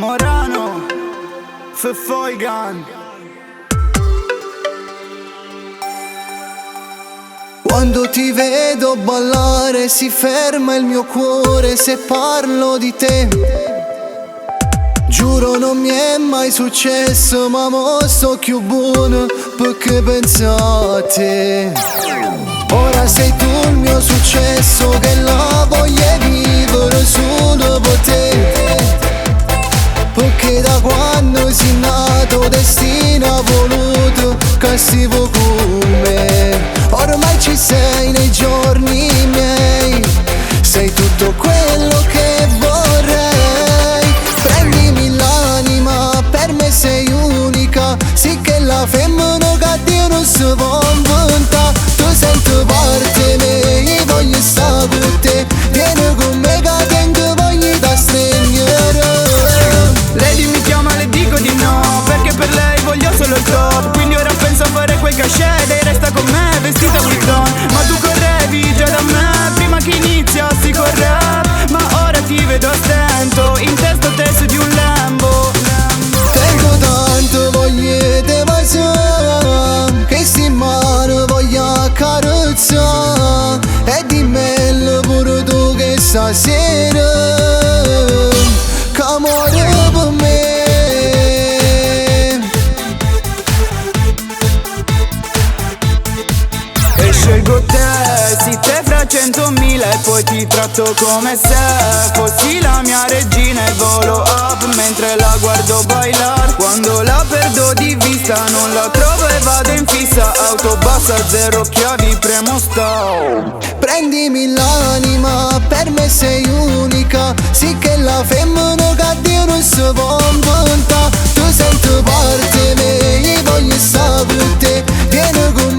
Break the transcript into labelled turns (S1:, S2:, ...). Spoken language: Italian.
S1: Morano, Foigan.
S2: Quando ti vedo ballare si ferma il mio cuore se parlo di te. Giuro non mi è mai successo, ma mo sto più buono perché penso a te. Ora sei tu il mio successo, che la voglio vivere solo per te. Perché da quando sei nato destino ha voluto che si vo con me. Ormai ci sei nei giorni miei, sei tutto quello che vorrei. Prendimi l'anima, per me sei unica, sì che la femmina che Dio non si può inventare. Tu senti parte me, voglio stare con te, vieni con me che tengo voglio da stringere.
S1: Lady mi chiama, le dico di no, perché per lei voglio solo il top. Quindi ora penso a fare quei cachet, lei resta con me, vestita Vuitton. Ma tu correvi già da me, prima che inizia sti con rap. Ma ora ti vedo a stento, in testa te su di un Lambo.
S2: Tengo tanto voglia di passare, che sti mano voglio accarezzare. E dimmelo pure tu che stasera che amore per me.
S1: E scelgo te, sì te fra 100.000 e poi ti tratto come se fossi la mia regina e volo up mentre la guardo bailar. Quando la perdo di vista non la trovo e vado in fissa, auto bassa, zero chiavi, premo stop.
S2: Prendimi l'anima, per me sei unica, sì che la femmina che Dio non si può inventare. Tu senti parte me, voglio stare con te, vieni con